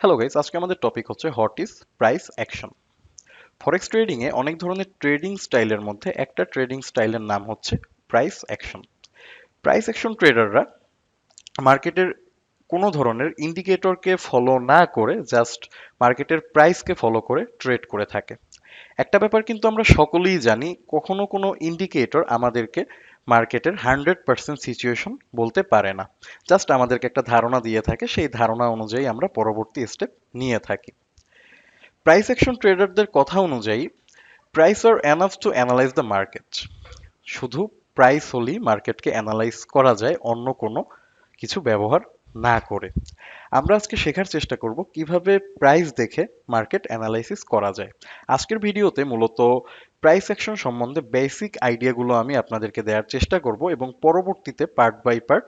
Hello guys, আজকে আমাদের topic হচ্ছে what is price action. Forex trading এ অনেক ধরনের ট্রেডিং স্টাইলের মধ্যে একটা ট্রেডিং স্টাইলের নাম হচ্ছে প্রাইস অ্যাকশন। প্রাইস অ্যাকশন ট্রেডাররা মার্কেটের কোনো ধরনের ইন্ডিকেটরকে ফলো না করে জাস্ট মার্কেটের প্রাইসকে ফলো করে ট্রেড করে থাকে। একটা ব্যাপার কিন্তু আমরা সকলেই জানি, কখনো কোনো ইন্ডিকেটর আমাদেরকে মার্কেটের 100% সিচুয়েশন বলতে পারে না। জাস্ট আমাদেরকে একটা ধারণা দিয়ে থাকে, সেই ধারণা অনুযায়ী আমরা পরবর্তী স্টেপ নিয়ে থাকি। প্রাইস অ্যাকশন ট্রেডারদের কথা অনুযায়ী price R enough to analyse the market. শুধু প্রাইস হলেই মার্কেটকে অ্যানালাইজ করা যায়, অন্য কোনো কিছু ব্যবহার না করে। আমরা আজকে শেখার চেষ্টা করব কিভাবে প্রাইস দেখে মার্কেট অ্যানালাইসিস করা যায়। আজকের ভিডিওতে মূলত প্রাইস অ্যাকশন সম্বন্ধে বেসিক আইডিয়াগুলো আমি আপনাদেরকে দেওয়ার চেষ্টা করব এবং পরবর্তীতে part by part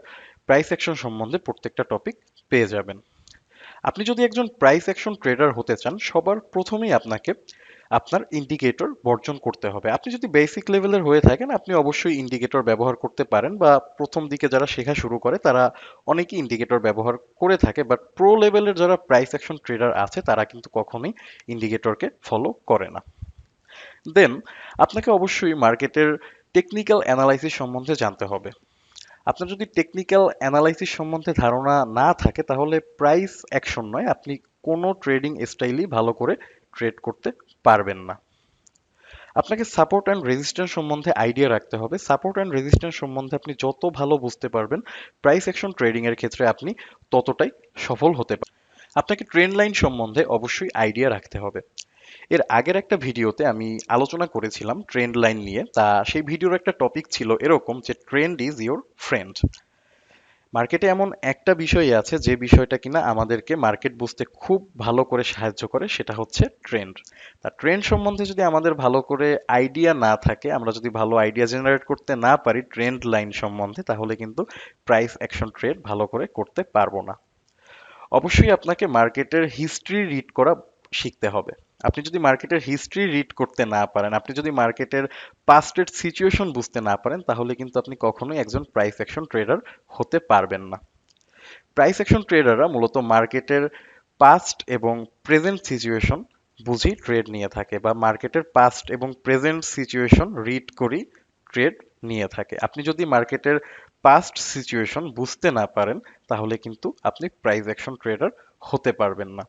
price action সম্বন্ধে প্রত্যেকটা টপিক পেয়ে যাবেন। আপনি যদি একজন প্রাইস অ্যাকশন ট্রেডার হতে চান, সবার প্রথমেই আপনাকে আপনার ইন্ডিকেটর বর্জন করতে হবে। আপনি যদি বেসিক লেভেলের হয়ে থাকেন, আপনি অবশ্যই ইন্ডিকেটর ব্যবহার করতে পারেন, বা প্রথম দিকে যারা শেখা শুরু করে তারা অনেকেই ইন্ডিকেটর ব্যবহার করে থাকে। বাট প্রো লেভেলের যারা প্রাইস অ্যাকশন ট্রেডার আছে তারা কিন্তু কখনোই ইন্ডিকেটরকে ফলো করে না। দেন আপনাকে অবশ্যই মার্কেটের টেকনিক্যাল অ্যানালাইসিস সম্বন্ধে জানতে হবে। আপনার যদি টেকনিক্যাল অ্যানালাইসিস সম্বন্ধে ধারণা না থাকে, তাহলে প্রাইস অ্যাকশন নয়, আপনি কোনো ট্রেডিং স্টাইলই ভালো করে ট্রেড করতে পারবেন না। আপনাকে সাপোর্ট অ্যান্ড রেজিস্ট্যান্স সম্বন্ধে আইডিয়া রাখতে হবে। সাপোর্ট অ্যান্ড রেজিস্ট্যান্স সম্বন্ধে আপনি যত ভালো বুঝতে পারবেন, প্রাইস অ্যাকশন ট্রেডিং এর ক্ষেত্রে আপনি ততটাই সফল হতে পারবেন। আপনাকে ট্রেন্ড লাইন সম্বন্ধে অবশ্যই আইডিয়া রাখতে হবে। এর আগের একটা ভিডিওতে আমি আলোচনা করেছিলাম ট্রেন্ড লাইন নিয়ে। সেই ভিডিওর একটা টপিক ছিল এরকম যে ট্রেন্ড ইজ ইওর ফ্রেন্ড। মার্কেটে এমন একটা বিষয় আছে যে বিষয়টা কিনা আমাদেরকে মার্কেট বুঝতে খুব ভালো করে সাহায্য করে, সেটা হচ্ছে ট্রেন্ড। তা ট্রেন্ড সম্বন্ধে যদি আমাদের ভালো করে আইডিয়া না থাকে, আমরা যদি ভালো আইডিয়া জেনারেট করতে না পারি ট্রেন্ড লাইন সম্বন্ধে, তাহলে কিন্তু প্রাইস অ্যাকশন ট্রেড ভালো করে করতে পারবো না। অবশ্যই আপনাকে মার্কেটের হিস্ট্রি রিড করা শিখতে হবে। আপনি যদি মার্কেটের হিস্ট্রি রিড করতে না পারেন, আপনি যদি মার্কেটের পাস্টের সিচুয়েশন বুঝতে না পারেন, তাহলে কিন্তু আপনি কখনোই একজন প্রাইস অ্যাকশন ট্রেডার হতে পারবেন না। প্রাইস অ্যাকশন ট্রেডাররা মূলত মার্কেটের পাস্ট এবং প্রেজেন্ট সিচুয়েশন বুঝেই ট্রেড নিয়ে থাকে, বা মার্কেটের পাস্ট এবং প্রেজেন্ট সিচুয়েশন রিড করেই ট্রেড নিয়ে থাকে। আপনি যদি মার্কেটের পাস্ট সিচুয়েশন বুঝতে না পারেন, তাহলে কিন্তু আপনি প্রাইস অ্যাকশন ট্রেডার হতে পারবেন না।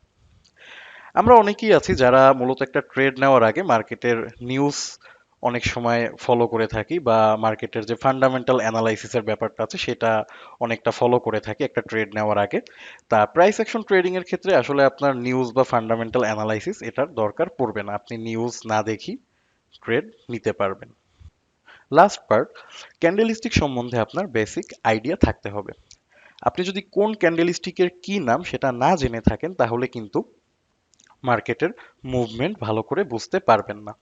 আমরা অনেকেই আছি যারা মূলত একটা ট্রেড নেওয়ার আগে মার্কেটের নিউজ অনেক সময় ফলো করে থাকি, বা মার্কেটের যে ফান্ডামেন্টাল অ্যানালাইসিসের ব্যাপারটা আছে সেটা অনেকটা ফলো করে থাকি একটা ট্রেড নেওয়ার আগে। তা প্রাইস অ্যাকশন ট্রেডিং এর ক্ষেত্রে আসলে আপনার নিউজ বা ফান্ডামেন্টাল অ্যানালাইসিস এটার দরকার পড়বে না, আপনি নিউজ না দেখি ট্রেড নিতে পারবেন। লাস্ট পার্ট, ক্যান্ডেলস্টিক সম্বন্ধে আপনার বেসিক আইডিয়া থাকতে হবে। আপনি যদি কোন ক্যান্ডেলস্টিকের কি নাম সেটা না জেনে থাকেন, তাহলে কিন্তু মার্কেটের মুভমেন্ট ভালো করে বুঝতে পারবেন না।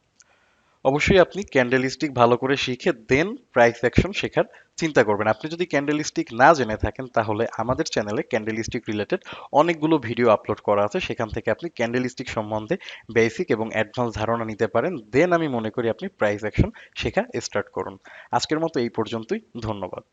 অবশ্যই আপনি ক্যান্ডেলস্টিক ভালো করে শিখে দেন প্রাইস অ্যাকশন শেখার চিন্তা করবেন। আপনি যদি ক্যান্ডেলস্টিক না জেনে থাকেন, তাহলে আমাদের চ্যানেলে ক্যান্ডেলস্টিক রিলেটেড অনেকগুলো ভিডিও আপলোড করা আছে, সেখান থেকে আপনি ক্যান্ডেলস্টিক সম্বন্ধে বেসিক এবং অ্যাডভান্স ধারণা নিতে পারেন। দেন আমি মনে করি আপনি প্রাইস অ্যাকশন শেখা স্টার্ট করুন। আজকের মতো এই পর্যন্তই, ধন্যবাদ।